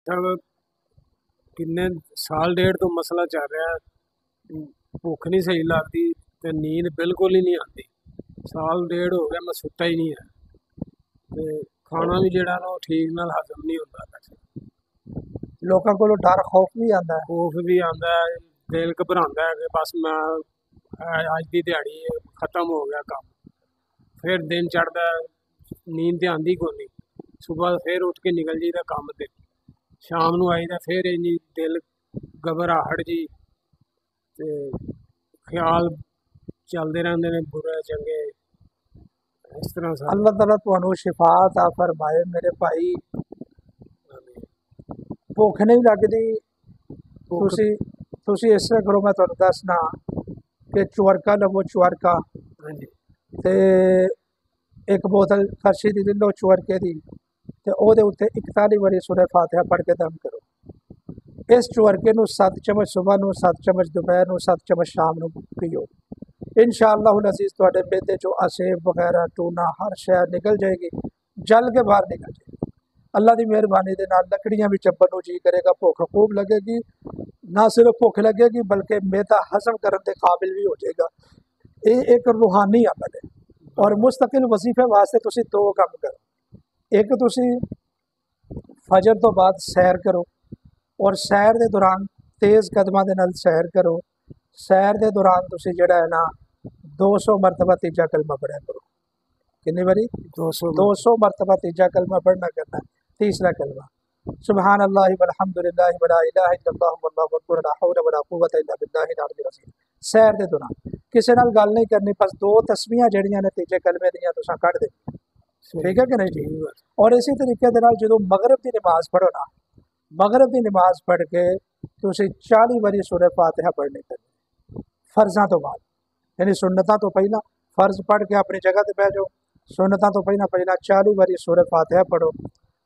ਸਾਹਿਬ ਕਿੰਨੇ ਸਾਲ ਡੇਢ ਤੋਂ ਮਸਲਾ ਚੱਲ ਰਿਹਾ, ਭੁੱਖ ਨਹੀਂ ਸਹੀ ਲੱਗਦੀ ਤੇ ਨੀਂਦ ਬਿਲਕੁਲ ਹੀ ਨਹੀਂ ਆਉਂਦੀ। ਸਾਲ ਡੇਢ ਹੋ ਗਿਆ ਮੈਂ ਸੁੱਤਾ ਹੀ ਨਹੀਂ ਹੈ ਤੇ ਖਾਣਾ ਵੀ ਜਿਹੜਾ ਨਾ ਉਹ ਠੀਕ ਨਾਲ ਹਜ਼ਮ ਨਹੀਂ ਹੁੰਦਾ। ਲੋਕਾਂ ਕੋਲੋਂ ਡਰ ਖੌਫ ਵੀ ਆਉਂਦਾ ਹੈ, ਖੌਫ ਵੀ ਆਉਂਦਾ ਹੈ, ਦਿਲ ਘਬਰਾਉਂਦਾ ਹੈ ਕਿ ਬਸ ਮੈਂ ਅੱਜ ਦੀ ਦਿਹਾੜੀ ਖਤਮ ਹੋ ਗਿਆ ਕੰਮ। ਫਿਰ ਦਿਨ ਚੜ੍ਹਦਾ, ਨੀਂਦ ਤੇ ਆਉਂਦੀ ਕੋਈ ਨਹੀਂ। ਸੁਬਾਹ ਫਿਰ ਉੱਠ ਕੇ ਨਿਕਲ ਜਾਈਦਾ ਕੰਮ ਤੇ, ਸ਼ਾਮ ਨੂੰ ਆਈਦਾ ਫਿਰ ਇੰਨੀ ਦਿਲ ਘਬਰਾਹਟ ਜੀ ਤੇ ਖਿਆਲ ਚੱਲਦੇ ਰਹਿੰਦੇ ਨੇ ਬੁਰੇ ਚੰਗੇ। ਇਸ ਤਰ੍ਹਾਂ ਅੱਲਾਹ ਤਾਲਾ ਤੁਹਾਨੂੰ ਸ਼ਿਫਾ ਅਤਾ ਫਰਮਾਏ ਮੇਰੇ ਭਾਈ। ਭੁੱਖ ਨਹੀਂ ਲੱਗਦੀ, ਤੁਸੀਂ ਇਸ ਤਰ੍ਹਾਂ ਕਰੋ, ਮੈਂ ਤੁਹਾਨੂੰ ਦੱਸਣਾ ਕਿ ਚੁਰਕਾ ਲਵੋ, ਚੁਰਕਾ ਤੇ ਇੱਕ ਬੋਤਲ ਫਰਸ਼ੀ ਦੀ ਲੈ ਲਓ ਚੁਰਕੇ ਦੀ, ਤੇ ਉਹਦੇ ਉੱਤੇ 41 ਵਾਰੀ ਸੂਰਾ ਫਾਤਿਹਾ ਪੜ੍ਹ ਕੇ ਦਮ ਕਰੋ। ਇਸ ਚੁਰਕੇ ਨੂੰ 7 ਚਮਚ ਸੁਬਾਹ ਨੂੰ, 7 ਚਮਚ ਦੁਪਹਿਰ ਨੂੰ, 7 ਚਮਚ ਸ਼ਾਮ ਨੂੰ ਪੀਓ। इंशाअल्लाह अज़ीज़ तुहाडे बेटे चो असेब वगैरह टूना हर शय निकल जाएगी, जल के बाहर निकल जाएगी। अल्लाह की मेहरबानी के नाल लकड़ियाँ भी चब्बन नूं जी करेगा, भुख खूब लगेगी। ना सिर्फ भुख लगेगी बल्कि मैदा हजम करने के काबिल भी हो जाएगा। ये एक रूहानी अमल है और मुस्तकिल वजीफे वास्ते तुसीं दो काम करो। एक तुसीं फजर तो बाद सैर करो और सैर के दौरान तेज़ कदमां दे नाल सैर करो। सैर के दौरान तुसीं जिहड़ा है ना 200 मरतबा तीजा कलमा पढ़िया करो। कितनी बारी? 200 मरतबा तीजा कलमा पढ़ना करना। तीसरा कलमा सुबहान अल्लाह वल्हम्दुलिल्लाह वला इलाहा इल्लल्लाह वल्लाहु अकबर ला हौला वला कुव्वता इल्ला बिल्लाहिल अलीय्यिल अज़ीम। सैर के दौरान किसी नाल गल नहीं करनी, बस 2 तस्बीहां जिहड़ियां ने तीजे कलमे दियां तुसां कढ़ दे। ठीक है कि नहीं जी? और इसी तरीके दे नाल जदों मगरिब की नमाज पढ़ो ना, मगरिब की नमाज पढ़ के तुसीं 40 वारी सूरह फातिहा पढ़नी करनी फर्जा तो बाद, यानी सुन्नतां तो पहला। फर्ज पढ़ के अपनी जगह पर बह जाओ, सुन्नतां तो पहला 40 वारी सूरह फातिहा पढ़ो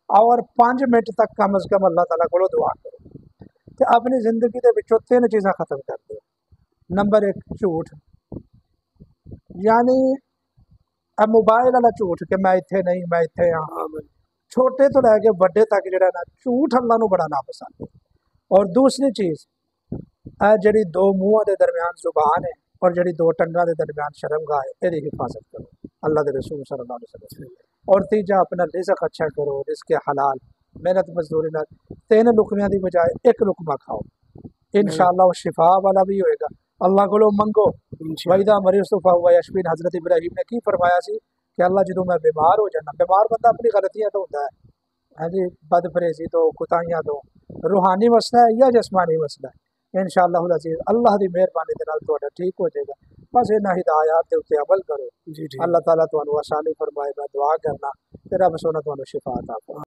और 5 मिनट तक कम अज़ कम अल्लाह ताला कोलों दुआ करो। तो अपनी जिंदगी के विचों 3 चीज़ां खत्म कर दो। नंबर 1 झूठ, यानी मोबाइल वाला झूठ कि मैं इत्थे नहीं, मैं इत्थे हाँ। छोटे तो लैके बड़े तक जिहड़ा ना झूठ अल्लाह नूं बड़ा नापसंद है। और दूसरी चीज़ जिहड़ी 2 मूहां के दरम्यान जुबान है और जिहड़ी 2 टंगां के दरम्यान शर्मगाह है, इहदी हिफाजत करो अल्लाह के रसूल सल्लल्लाहु अलैहि वसल्लम। और तीजा अपना रिज़्क अच्छा करो, रिज़्क हलाल मेहनत मजदूरी नाल 3 लुकमियां की बजाय 1 लुकमा खाओ, इंशाअल्लाह वो शिफा वाला भी होएगा। अल्लाह कोलों मंगो, वैदा मरिस्तफा हुआ यशफीन। हज़रत इब्राहिम ने की फरमाया सी कि अल्लाह जो मैं बीमार हो जाना, बीमार बंदा अपनी गलतियां तो होता है, हाँ जी, बदपरहेजी तो, कुताहियां तो, रूहानी मसला है या जिस्मानी मसला है, इंशाअल्लाह अज़ीज़ अल्लाह की मेहरबानी के नाल तुहाडा ठीक हो जाएगा। बस इन्हां हिदायत के उत्ते अमल करो। अल्लाह ताला तुहानूं आसानी फरमाए। मैं दुआ करना कि रब सोना तुहानूं शिफा अता फरमाए।